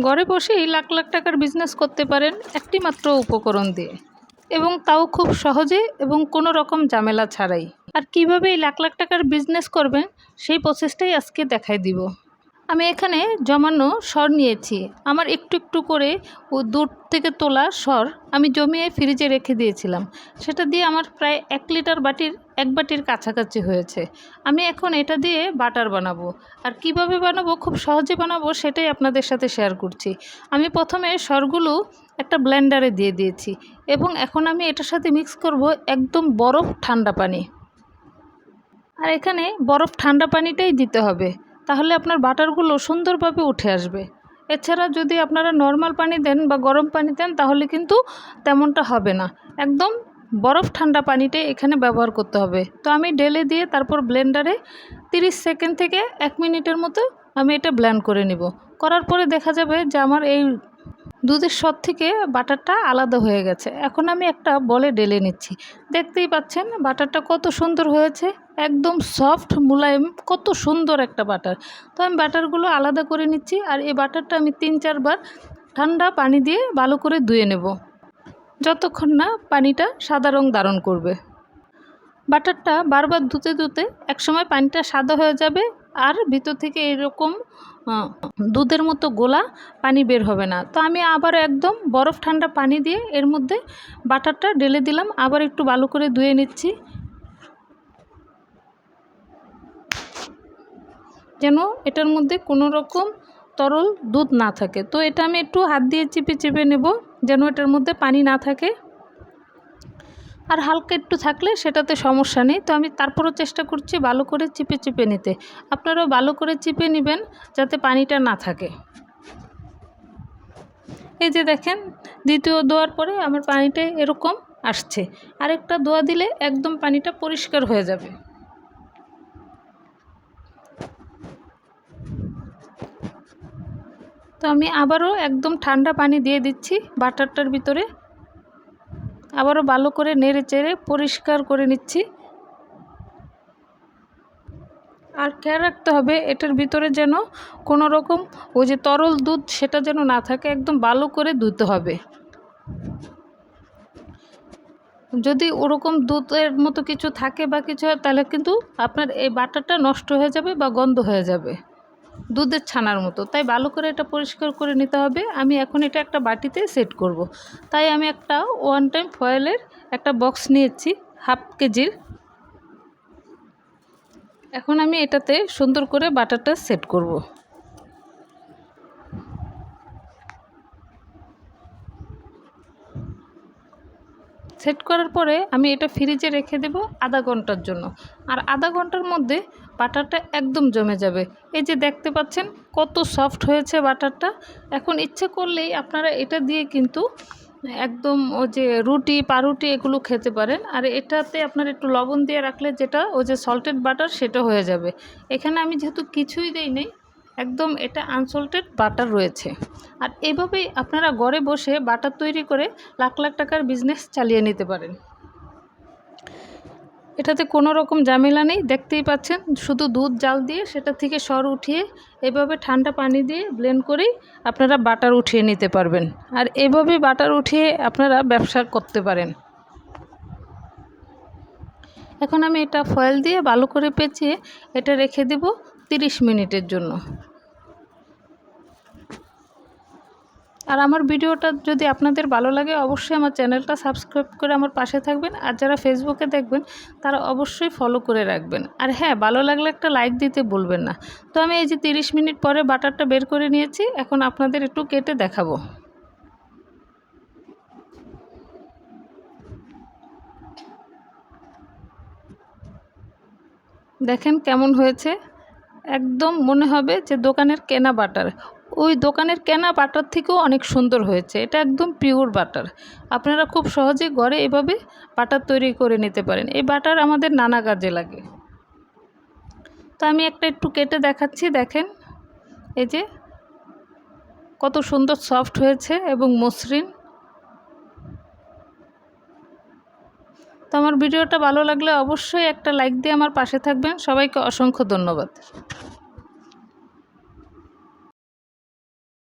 ঘরে বসেই লাখ লাখ টাকার বিজনেস করতে পারেন একটি মাত্র উপকরণ দিয়ে, এবং তাও খুব সহজে এবং কোনো রকম ঝামেলা ছাড়াই। আর কিভাবে এই লাখ লাখ টাকার বিজনেস করবেন সেই প্রসেসটাই আজকে দেখাই দিব। আমি এখানে জমানো সর নিয়েছি। আমার একটু একটু করে দুধ থেকে তোলা সর আমি জমিয়ে ফ্রিজে রেখে দিয়েছিলাম। সেটা দিয়ে আমার প্রায় 1 লিটার এক বাটির কাছাকাছি হয়েছে। আমি এখন এটা দিয়ে বাটার বানাবো। আর কিভাবে বানাবো, খুব সহজে বানাবো সেটাই আপনাদের সাথে শেয়ার করছি। আমি প্রথমে সরগুলো একটা ব্লেন্ডারে দিয়ে দিয়েছি এবং এখন আমি এটার সাথে মিক্স করব একদম বরফ ঠান্ডা পানি। আর এখানে বরফ ঠান্ডা পানিটাই দিতে হবে, তাহলে আপনার বাটারগুলো সুন্দরভাবে উঠে আসবে। এছাড়া যদি আপনারা নর্মাল পানি দেন বা গরম পানি দেন তাহলে কিন্তু তেমনটা হবে না। একদম বরফ ঠান্ডা পানিটাই এখানে ব্যবহার করতে হবে। তো আমি ঢেলে দিয়ে তারপর ব্লেন্ডারে 30 সেকেন্ড থেকে 1 মিনিটের মতো আমি এটা ব্লেন্ড করে নিব। করার পরে দেখা যাবে যে আমার এই দুধের সর থেকে বাটারটা আলাদা হয়ে গেছে। এখন আমি একটা বলে ঢেলে নিচ্ছি। দেখতেই পাচ্ছেন বাটারটা কত সুন্দর হয়েছে, একদম সফট মুলায়েম, কত সুন্দর একটা বাটার। তো আমি বাটারগুলো আলাদা করে নিচ্ছি। আর এই বাটারটা আমি 3-4 বার ঠান্ডা পানি দিয়ে ভালো করে ধুয়ে নেব, যতক্ষণ না পানিটা সাদা রং ধারণ করবে। বাটারটা বারবার ধুতে ধুতে একসময় পানিটা সাদা হয়ে যাবে আর ভিতর থেকে এরকম দুধের মতো গোলা পানি বের হবে না। তো আমি আবার একদম বরফ ঠান্ডা পানি দিয়ে এর মধ্যে বাটারটা ঢেলে দিলাম, আবার একটু ভালো করে ধুয়ে নিচ্ছি যেন এটার মধ্যে কোনো রকম তরল দুধ না থাকে। তো এটা আমি একটু হাত দিয়ে চিপে চিপে নেব যেন এটার মধ্যে পানি না থাকে, আর হালকা একটু থাকলে সেটাতে সমস্যা নেই। তো আমি তারপরও চেষ্টা করছি ভালো করে চিপে চিপে নিতে। আপনারাও ভালো করে চিপে নেবেন যাতে পানিটা না থাকে। এই যে দেখেন, দ্বিতীয় ধোয়ার পরে আমার পানিটা এরকম আসছে। আরেকটা ধোয়া দিলে একদম পানিটা পরিষ্কার হয়ে যাবে। তো আমি আবারও একদম ঠান্ডা পানি দিয়ে দিচ্ছি বাটারটার ভিতরে, আবারও ভালো করে নেড়ে চেড়ে পরিষ্কার করে নিচ্ছি। আর খেয়াল রাখতে হবে এটার ভিতরে যেন কোনো রকম ওই যে তরল দুধ সেটা যেন না থাকে, একদম ভালো করে ধুতে হবে। যদি ওরকম দুধের মতো কিছু থাকে বা কিছু হয় তাহলে কিন্তু আপনার এই বাটারটা নষ্ট হয়ে যাবে বা গন্ধ হয়ে যাবে দুধের ছানার মতো। তাই ভালো করে এটা পরিষ্কার করে নিতে হবে। আমি এখন এটা একটা বাটিতে সেট করব। তাই আমি একটা 1 টাইম ফয়েলের একটা বক্স নিয়েছি 1/2 কেজির। এখন আমি এটাতে সুন্দর করে বাটারটা সেট করব। সেট করার পরে আমি এটা ফ্রিজে রেখে দেব আধা ঘন্টার জন্য। আর আধা ঘন্টার মধ্যে বাটারটা একদম জমে যাবে। এই যে দেখতে পাচ্ছেন কত সফট হয়েছে বাটারটা। এখন ইচ্ছে করলেই আপনারা এটা দিয়ে কিন্তু একদম ওই যে রুটি পাউরুটি এগুলো খেতে পারেন। আর এটাতে আপনারা একটু লবণ দিয়ে রাখলে যেটা ওই যে সল্টেড বাটার সেটা হয়ে যাবে। এখানে আমি যেহেতু কিছুই দেই নেই, একদম এটা আনসল্টেড বাটার রয়েছে। আর এভাবেই আপনারা ঘরে বসে বাটার তৈরি করে লাখ লাখ টাকার বিজনেস চালিয়ে নিতে পারেন। এটাতে কোনো রকম ঝামেলা নেই, দেখতেই পাচ্ছেন শুধু দুধ জাল দিয়ে সেটা থেকে সর উঠিয়ে এভাবে ঠান্ডা পানি দিয়ে ব্লেন্ড করেই আপনারা বাটার উঠিয়ে নিতে পারবেন। আর এভাবে বাটার উঠিয়ে আপনারা ব্যবসা করতে পারেন। এখন আমি এটা ফয়েল দিয়ে ভালো করে পেঁচিয়ে এটা রেখে দেব 30 মিনিটের জন্য। আর আমার ভিডিওটা যদি আপনাদের ভালো লাগে অবশ্যই আমার চ্যানেলটা সাবস্ক্রাইব করে আমার পাশে থাকবেন। আর যারা ফেসবুকে দেখবেন তারা অবশ্যই ফলো করে রাখবেন। আর হ্যাঁ, ভালো লাগলে একটা লাইক দিতে ভুলবেন না। তো আমি এই যে 30 মিনিট পরে বাটারটা বের করে নিয়েছি, এখন আপনাদের একটু কেটে দেখাবো। দেখেন কেমন হয়েছে, একদম মনে হবে যে দোকানের কেনা বাটার। ওই দোকানের কেনা বাটার থেকেও অনেক সুন্দর হয়েছে। এটা একদম পিওর বাটার। আপনারা খুব সহজে ঘরে এভাবে বাটার তৈরি করে নিতে পারেন। এই বাটার আমাদের নানা কাজে লাগে। তো আমি একটা একটু কেটে দেখাচ্ছি, দেখেন এই যে কত সুন্দর সফট হয়েছে এবং মসৃণ। তো আমার ভিডিওটা ভালো লাগলে অবশ্যই একটা লাইক দিয়ে আমার পাশে থাকবেন। সবাইকে অসংখ্য ধন্যবাদ।